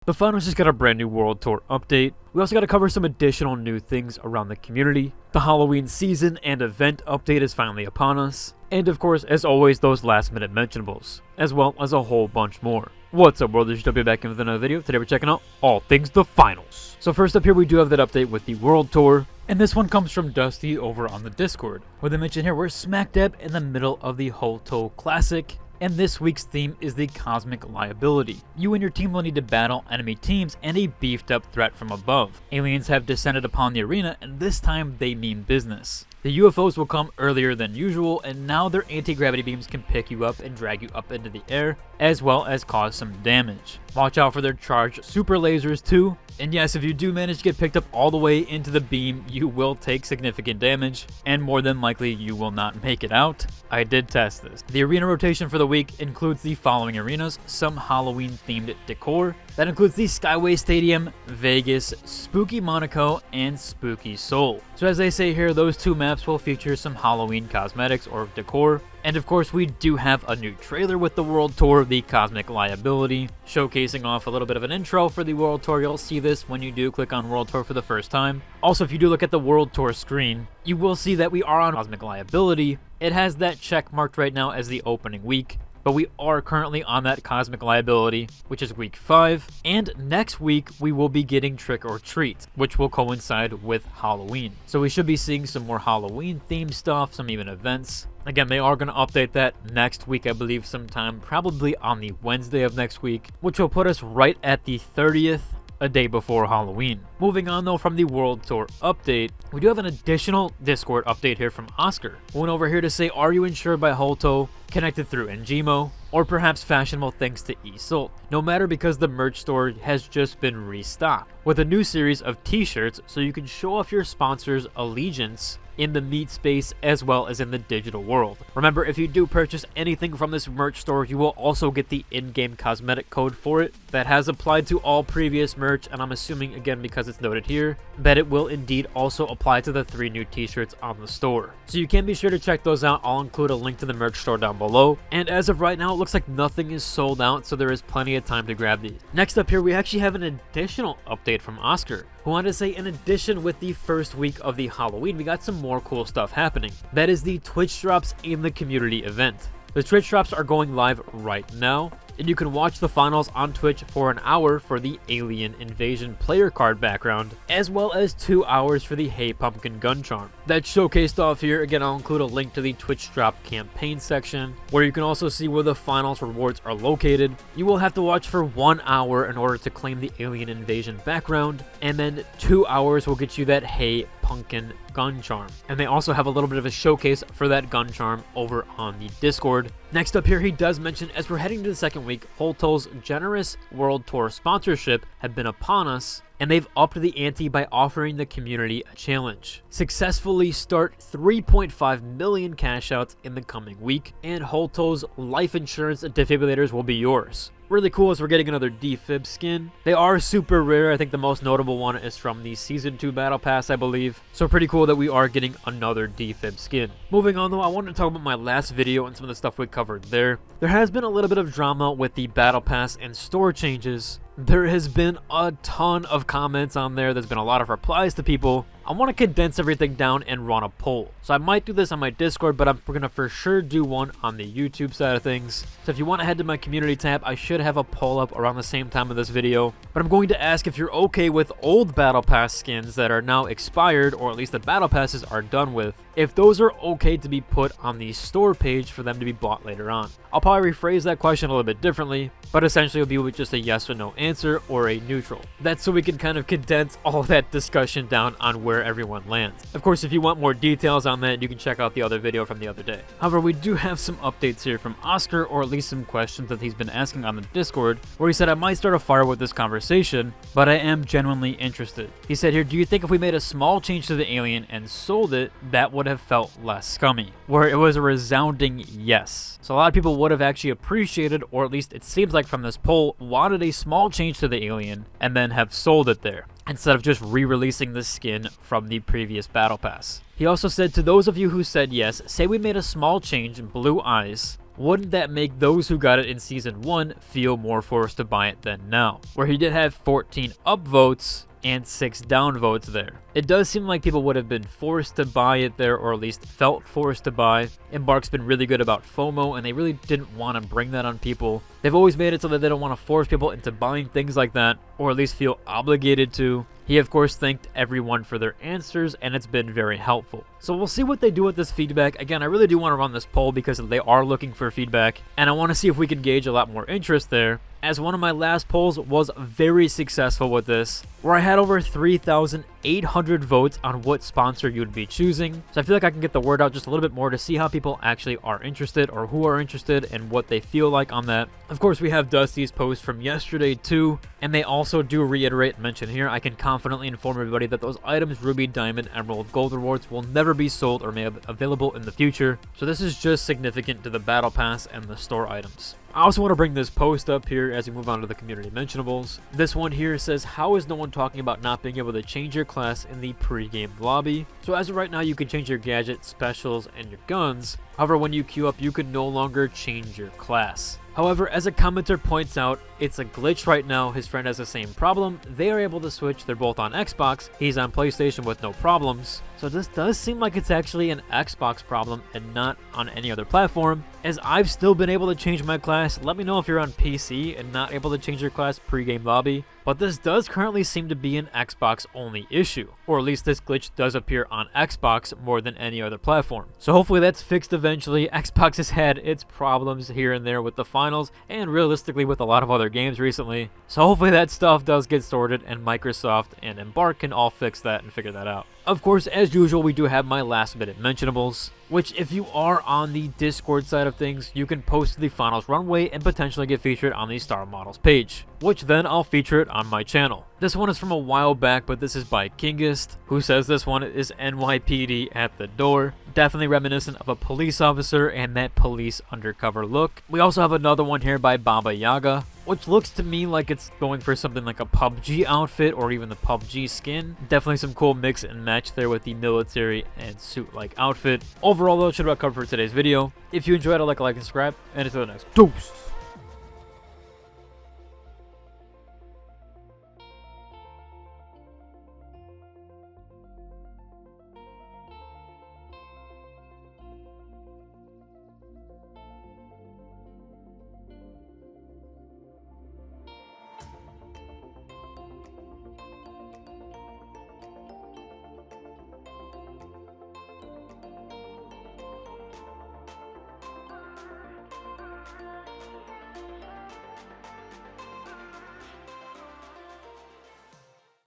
The finals just got a brand new World Tour update. We also got to cover some additional new things around the community. The Halloween season and event update is finally upon us. And of course, as always, those last minute mentionables, as well as a whole bunch more. What's up, world? This is W back in with another video. Today we're checking out all things the finals. So first up here, we do have that update with the World Tour. And this one comes from Dusty over on the Discord, where they mention here we're smack dab in the middle of the Hoto Classic. And this week's theme is the Cosmic Liability. You and your team will need to battle enemy teams and a beefed up threat from above. Aliens have descended upon the arena, and this time they mean business. The UFOs will come earlier than usual, and now their anti-gravity beams can pick you up and drag you up into the air, as well as cause some damage. Watch out for their charged super lasers too. And yes, if you do manage to get picked up all the way into the beam, you will take significant damage, and more than likely you will not make it out. I did test this. The arena rotation for the week includes the following arenas: some Halloween themed decor. That includes the Skyway Stadium, Vegas, Spooky Monaco, and Spooky Seoul. So as they say here, those two maps will feature some Halloween cosmetics or decor. And of course, we do have a new trailer with the World Tour, the Cosmic Liability, showcasing off a little bit of an intro for the World Tour. You'll see this when you do click on World Tour for the first time. Also, if you do look at the World Tour screen, you will see that we are on Cosmic Liability. It has that check marked right now as the opening week, but we are currently on that Cosmic Liability, which is week 5, and next week we will be getting Trick or Treat, which will coincide with Halloween. So we should be seeing some more Halloween themed stuff, some even events. Again, they are going to update that next week, I believe, sometime, probably on the Wednesday of next week, which will put us right at the 30th, a day before Halloween. Moving on though from the World Tour update, we do have an additional Discord update here from Oscar. Went over here to say, are you insured by Hoto, connected through Ngimo, or perhaps fashionable thanks to eSolt? No matter, because the merch store has just been restocked with a new series of t-shirts so you can show off your sponsor's allegiance in the meat space as well as in the digital world. Remember, if you do purchase anything from this merch store, you will also get the in-game cosmetic code for it that has applied to all previous merch, and I'm assuming, again, because it's noted here, that it will indeed also apply to the 3 new t-shirts on the store. So you can be sure to check those out. I'll include a link to the merch store down below. And as of right now, it looks like nothing is sold out, so there is plenty of time to grab these. Next up here, we actually have an additional update from Oscar, who wanted to say, in addition with the first week of the Halloween, we got some more cool stuff happening. That is the Twitch drops in the community event. The Twitch drops are going live right now, and you can watch the finals on Twitch for an hour for the Alien Invasion player card background, as well as 2 hours for the Hey Pumpkin gun charm. That's showcased off here. Again, I'll include a link to the Twitch drop campaign section, where you can also see where the finals rewards are located. You will have to watch for 1 hour in order to claim the Alien Invasion background, and then 2 hours will get you that Hey Pumpkin gun charm. And they also have a little bit of a showcase for that gun charm over on the Discord. Next up here, he does mention, as we're heading to the second week, Hoto's generous World Tour sponsorship have been upon us, and they've upped the ante by offering the community a challenge. Successfully start 3.5 million cash outs in the coming week, and Hoto's life insurance defibrillators will be yours. Really cool is we're getting another defib skin. They are super rare. I think the most notable one is from the Season 2 Battle Pass, I believe. So pretty cool that we are getting another defib skin. Moving on though, I wanted to talk about my last video and some of the stuff we covered there. There has been a little bit of drama with the Battle Pass and store changes. There has been a ton of comments on there. There's been a lot of replies to people. I want to condense everything down and run a poll. So I might do this on my Discord, but we're going to for sure do one on the YouTube side of things. So if you want to head to my community tab, I should have a poll up around the same time of this video. But I'm going to ask if you're okay with old Battle Pass skins that are now expired, or at least the Battle Passes are done with, if those are okay to be put on the store page for them to be bought later on. I'll probably rephrase that question a little bit differently, but essentially it'll be with just a yes or no answer or a neutral. That's so we can kind of condense all that discussion down on where everyone lands. Of course, if you want more details on that, you can check out the other video from the other day. However, we do have some updates here from Oscar, or at least some questions that he's been asking on the Discord, where he said, I might start a fire with this conversation, but I am genuinely interested. He said here, do you think if we made a small change to the alien and sold it, that would have felt less scummy? Where it was a resounding yes. So a lot of people would have actually appreciated, or at least it seems like from this poll, wanted a small change to the alien and then have sold it there, instead of just re-releasing the skin from the previous Battle Pass. He also said, to those of you who said yes, say we made a small change in Blue Eyes, wouldn't that make those who got it in Season 1 feel more forced to buy it than now? Where he did have 14 upvotes and 6 downvotes there. It does seem like people would have been forced to buy it there, or at least felt forced to buy. Embark's been really good about FOMO, and they really didn't want to bring that on people. They've always made it so that they don't want to force people into buying things like that, or at least feel obligated to. He of course thanked everyone for their answers, and it's been very helpful. So we'll see what they do with this feedback. Again, I really do want to run this poll because they are looking for feedback, and I want to see if we can gauge a lot more interest there, as one of my last polls was very successful with this, where I had over 3,800 votes on what sponsor you'd be choosing. So I feel like I can get the word out just a little bit more to see how people actually are interested, or who are interested, and what they feel like on that. Of course, we have Dusty's post from yesterday too, and they also do reiterate and mention here, I can confidently inform everybody that those items, Ruby, Diamond, Emerald, Gold rewards, will never be sold or made available in the future. So this is just significant to the Battle Pass and the store items. I also want to bring this post up here as we move on to the community mentionables. This one here says, how is no one talking about not being able to change your class in the pre-game lobby? So as of right now, you can change your gadgets, specials, and your guns. However, when you queue up, you can no longer change your class. However, as a commenter points out, it's a glitch right now. His friend has the same problem. They are able to switch. They're both on Xbox. He's on PlayStation with no problems. So this does seem like it's actually an Xbox problem and not on any other platform, as I've still been able to change my class. Let me know if you're on PC and not able to change your class pre-game lobby. But this does currently seem to be an Xbox only issue, or at least this glitch does appear on Xbox more than any other platform. So hopefully that's fixed eventually. Xbox has had its problems here and there with the finals, and realistically with a lot of other games recently. So hopefully that stuff does get sorted, and Microsoft and Embark can all fix that and figure that out. Of course, as usual, we do have my last minute mentionables, which if you are on the Discord side of things, you can post to the finals runway and potentially get featured on the Star Models page, which then I'll feature it on my channel. This one is from a while back, but this is by Kingist, who says this one is NYPD at the door. Definitely reminiscent of a police officer and that police undercover look. We also have another one here by Baba Yaga, which looks to me like it's going for something like a PUBG outfit or even the PUBG skin. Definitely some cool mix and match there with the military and suit-like outfit. Overall though, it should about cover for today's video. If you enjoyed it, like and subscribe, and until the next dose.